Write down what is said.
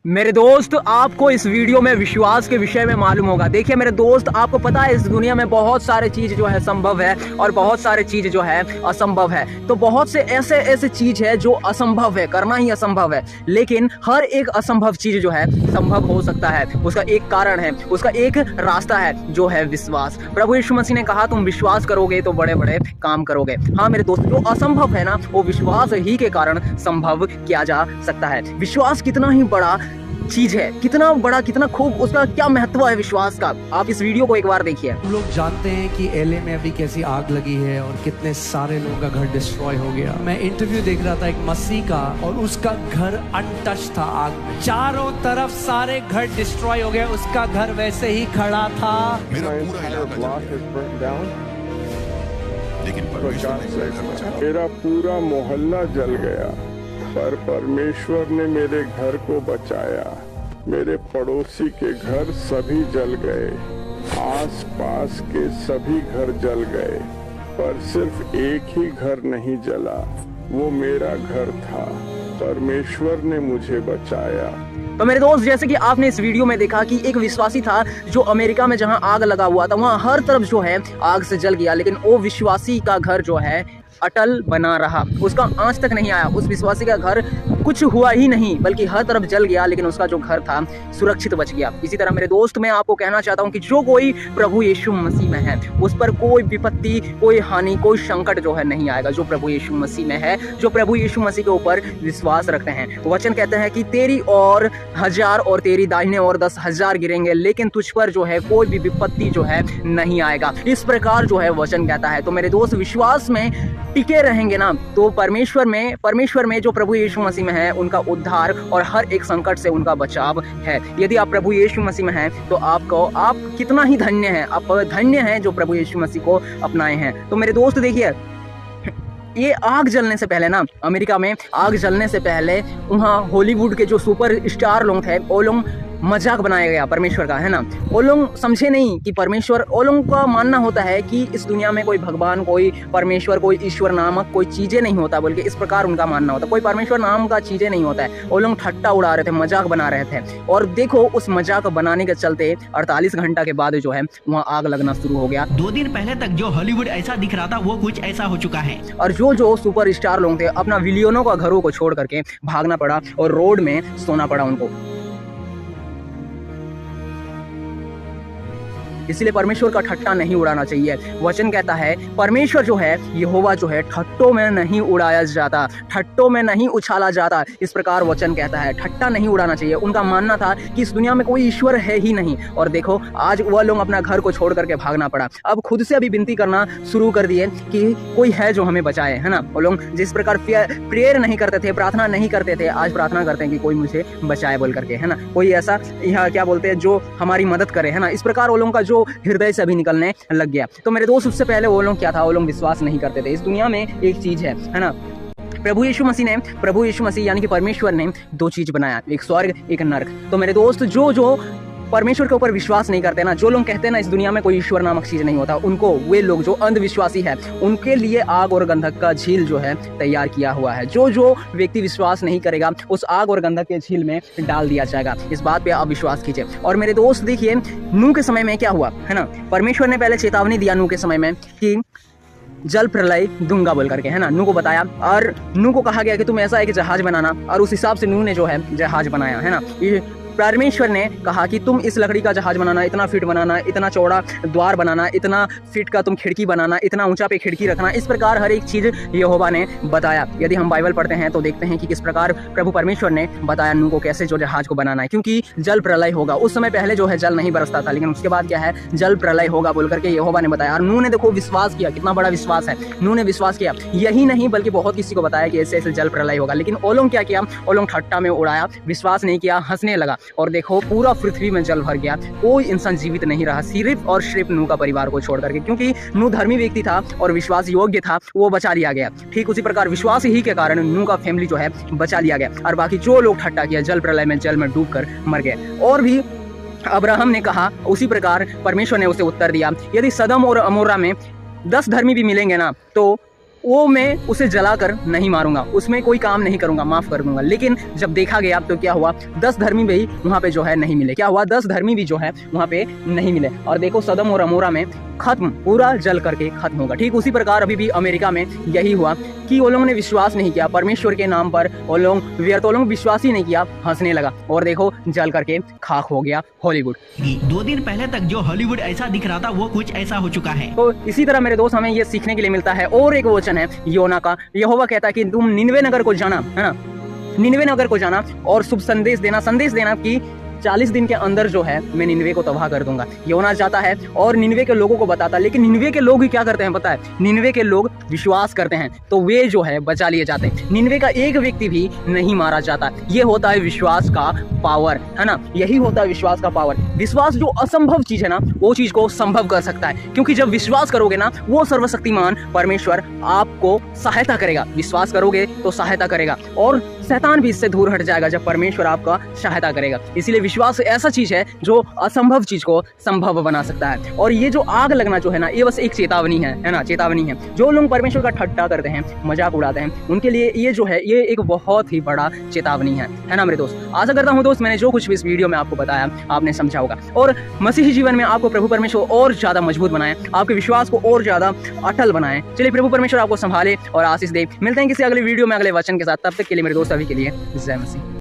मेरे दोस्त, आपको इस वीडियो में विश्वास के विषय में मालूम होगा। देखिए मेरे दोस्त, आपको पता है इस दुनिया में बहुत सारे चीज जो है संभव है और बहुत सारे चीज जो है असंभव है। तो बहुत से ऐसे ऐसे चीज है जो असंभव है, करना ही असंभव है, लेकिन हर एक असंभव चीज जो है संभव हो सकता है। उसका एक कारण है, उसका एक रास्ता है, जो है विश्वास। प्रभु यीशु मसीह ने कहा तुम विश्वास करोगे तो बड़े बड़े काम करोगे। हाँ मेरे दोस्त, जो असंभव है ना, वो विश्वास ही के कारण संभव किया जा सकता है। विश्वास कितना ही बड़ा चीज है, कितना बड़ा, कितना खूब, उसका क्या महत्व है विश्वास का। आप इस वीडियो को एक बार देखिए। हम लोग जानते हैं कि एलए में अभी कैसी आग लगी है और कितने सारे लोगों का घर डिस्ट्रॉय हो गया। मैं इंटरव्यू देख रहा था एक मसीह का, और उसका घर अनटच था आग में। चारों तरफ सारे घर डिस्ट्रॉय हो गए, उसका घर वैसे ही खड़ा था। मेरा पूरा इलाका जल गया, लेकिन परमेश्वर ने बचाया। मेरा पूरा मोहल्ला जल गया, पर परमेश्वर ने मेरे घर को बचाया। मेरे पड़ोसी के घर सभी जल गए, आस पास के सभी घर जल गए, पर सिर्फ एक ही घर नहीं जला, वो मेरा घर था। परमेश्वर ने मुझे बचाया। तो मेरे दोस्त, जैसे कि आपने इस वीडियो में देखा कि एक विश्वासी था जो अमेरिका में जहां आग लगा हुआ था, वहां हर तरफ जो है आग से जल गया, लेकिन वो विश्वासी का घर जो है अटल बना रहा, उसका आंच तक नहीं आया। उस विश्वासी का घर कुछ हुआ ही नहीं, बल्कि हर तरफ जल गया, लेकिन उसका जो घर था सुरक्षित बच गया। इसी तरह मेरे दोस्त, मैं आपको कहना चाहता हूं कि जो कोई प्रभु यीशु मसीह में है, उस पर कोई विपत्ति, कोई हानि, कोई संकट जो है नहीं आएगा। जो प्रभु यीशु मसीह में है, जो प्रभु यीशु मसीह के ऊपर विश्वास रखते हैं। वचन कहते हैं कि तेरी और 1000 और तेरी दाहिने और 10,000 गिरेंगे, लेकिन तुझ पर जो है कोई भी विपत्ति जो है नहीं आएगा। इस प्रकार जो है वचन कहता है। तो मेरे दोस्त, विश्वास में टिके रहेंगे ना, तो परमेश्वर में जो प्रभु यीशु मसीह में है, उनका उद्धार और हर एक संकट से उनका बचाव है। यदि आप प्रभु यीशु मसीह में हैं, तो आप कितना ही धन्य हैं, आप धन्य हैं जो प्रभु यीशु मसीह को अपनाए हैं। तो मेरे दोस्त देखिए, ये आग जलने से पहले ना, अमेरिका में आग जलने से पहले वहाँ हॉलीवुड के जो सुपर स्टार लोग थे, वो लोग मजाक बनाया गया परमेश्वर का, है ना। वो लोग समझे नहीं कि परमेश्वर, वो लोगों का मानना होता है कि इस दुनिया में कोई भगवान, कोई परमेश्वर, कोई ईश्वर नामक कोई चीजें नहीं होता, बल्कि इस प्रकार उनका मानना होता है, कोई परमेश्वर नाम का चीजें नहीं होता है। वो लोग ठट्टा उड़ा रहे थे, मजाक बना रहे थे, और देखो उस मजाक बनाने के चलते 48 घंटा के बाद जो है वहाँ आग लगना शुरू हो गया। 2 दिन पहले तक जो हॉलीवुड ऐसा दिख रहा था, वो कुछ ऐसा हो चुका है। और जो सुपर स्टार लोग थे, अपना विलियनों का घरों को छोड़ करके भागना पड़ा और रोड में सोना पड़ा उनको। इसलिए परमेश्वर का ठट्टा नहीं उड़ाना चाहिए। वचन कहता है परमेश्वर जो है, यहोवा जो है, ठट्टों में नहीं उड़ाया जाता, ठट्टों में नहीं उछाला जाता। इस प्रकार वचन कहता है, ठट्टा नहीं उड़ाना चाहिए। उनका मानना था कि इस दुनिया में कोई ईश्वर है ही नहीं, और देखो आज वह लोग अपना घर को छोड़ करके भागना पड़ा। अब खुद से अभी विनती करना शुरू कर दिए कि कोई है जो हमें बचाए, है ना। वो लोग जिस प्रकार प्रेयर नहीं करते थे, प्रार्थना नहीं करते थे, आज प्रार्थना करते हैं कि कोई मुझे बचाए बोल करके, है ना। कोई ऐसा यहाँ क्या बोलते हैं जो हमारी मदद करे, है ना। इस प्रकार वो लोगों का जो हृदय से भी निकलने लग गया। तो मेरे दोस्त, उससे पहले वो लोग क्या था, वो लोग विश्वास नहीं करते थे। इस दुनिया में एक चीज है ना, प्रभु यीशु मसीह यानी कि परमेश्वर ने 2 चीज बनाया, एक स्वर्ग, एक नरक। तो मेरे दोस्त, जो परमेश्वर के ऊपर विश्वास नहीं करते ना, जो लोग कहते हैं ना इस दुनिया में कोई ईश्वर नामक चीज नहीं होता, उनको, वे लोग जो अंधविश्वासी है, उनके लिए आग और गंधक का झील जो है तैयार किया हुआ है। जो व्यक्ति विश्वास नहीं करेगा, उस आग और गंधक के झील में डाल दिया जाएगा। इस बात पे आप विश्वास कीजिए। और मेरे दोस्त देखिए, नूह के समय में क्या हुआ, है ना। परमेश्वर ने पहले चेतावनी दिया नूह के समय में कि जल प्रलय दूंगा बोल करके, है ना। नूह को बताया, और नूह को कहा गया कि तुम ऐसा एक जहाज बनाना, और उस हिसाब से नूह ने जो है जहाज बनाया, है ना। परमेश्वर ने कहा कि तुम इस लकड़ी का जहाज बनाना, इतना फीट बनाना, इतना चौड़ा द्वार बनाना, इतना फीट का तुम खिड़की बनाना, इतना ऊंचा पे खिड़की रखना। इस प्रकार हर एक चीज यहोवा ने बताया। यदि हम बाइबल पढ़ते हैं तो देखते हैं कि किस प्रकार प्रभु परमेश्वर ने बताया नूह को कैसे जो जहाज को बनाना है, क्योंकि जल प्रलय होगा। उस समय पहले जो है जल नहीं बरसता था, लेकिन उसके बाद क्या है, जल प्रलय होगा बोल करके यहोवा ने बताया। और नूह ने देखो विश्वास किया, कितना बड़ा विश्वास है। नूह ने विश्वास किया, यही नहीं बल्कि बहुत किसी को बताया कि ऐसे ऐसे जल प्रलय होगा, लेकिन वो लोग क्या किया, वो लोग ठट्टा में उड़ाया, विश्वास नहीं किया, हंसने लगा, और देखो पूरा पृथ्वी में जल भर गया। कोई इंसान जीवित नहीं रहा, सिर्फ और सिर्फ नूह का परिवार को छोड़ करके, क्योंकि नूह धर्मी व्यक्ति था और विश्वास योग्य था, वो बचा लिया गया। ठीक उसी प्रकार विश्वास ही के कारण नूह का फैमिली जो है बचा लिया गया, और बाकी जो लोग ठट्टा किया, जल प्रलय में जल में डूब कर मर गए। और भी अब्राहम ने कहा, उसी प्रकार परमेश्वर ने उसे उत्तर दिया, यदि सदम और अमोरा में 10 धर्मी भी मिलेंगे ना, तो वो मैं उसे जलाकर नहीं मारूंगा, उसमें कोई काम नहीं करूंगा, माफ कर दूंगा। लेकिन जब देखा गया तो क्या हुआ, 10 धर्मी भी वहाँ पे जो है नहीं मिले। क्या हुआ, 10 धर्मी भी जो है वहाँ पे नहीं मिले। और देखो सदम और अमोरा में खत्म, पूरा जल करके खत्म होगा। ठीक उसी प्रकार अभी भी अमेरिका में यही हुआ कि वो लोगों ने विश्वास नहीं किया परमेश्वर के नाम पर, वो लोग व्यर्थ, वो लोग विश्वास ही नहीं किया, हंसने लगा और देखो जल करके खाक हो गया हॉलीवुड। 2 दिन पहले तक जो हॉलीवुड ऐसा दिख रहा था वो कुछ ऐसा हो चुका है। तो इसी तरह मेरे दोस्त हमें ये सीखने के लिए मिलता है। और एक वचन है योना का, यहोवा कहता है कि तुम निनवे नगर को जाना, है ना, निनवे नगर को जाना और शुभ संदेश देना कि 40 दिन के अंदर जो है मैं निनवे को तबाह कर दूंगा। योना जाता है और निनवे के लोगों को बताता है, लेकिन निनवे के लोग ही क्या करते हैं पता है, निनवे के लोग विश्वास करते हैं तो वे जो है बचा लिए जाते हैं। निनवे का एक व्यक्ति भी नहीं मारा जाता। ये होता है विश्वास का पावर, है ना, यही होता है विश्वास का पावर। विश्वास जो असंभव चीज है ना, वो चीज को संभव कर सकता है, क्योंकि जब विश्वास करोगे ना, वो सर्वशक्तिमान परमेश्वर आपको सहायता करेगा। विश्वास करोगे तो सहायता करेगा और शैतान भी इससे दूर हट जाएगा जब परमेश्वर आपका सहायता करेगा। इसीलिए विश्वास ऐसा चीज है जो असंभव चीज को संभव बना सकता है। और ये जो आग लगना जो है ना, ये बस एक चेतावनी है ना, चेतावनी है। जो लोग परमेश्वर का ठट्टा करते हैं, मजाक उड़ाते हैं, उनके लिए ये जो है ये एक बहुत ही बड़ा चेतावनी है ना मेरे दोस्त। आशा करता हूँ दोस्त मैंने जो कुछ भी इस वीडियो में आपको बताया आपने समझा होगा और मसीही जीवन में आपको प्रभु परमेश्वर और ज्यादा मजबूत बनाए, आपके विश्वास को और ज्यादा अटल बनाए। चलिए प्रभु परमेश्वर आपको संभाले और आशीष दे। मिलते हैं किसी अगले वीडियो में अगले वचन के साथ। तब तक के लिए मेरे दोस्त अभी के लिए जय मसीह।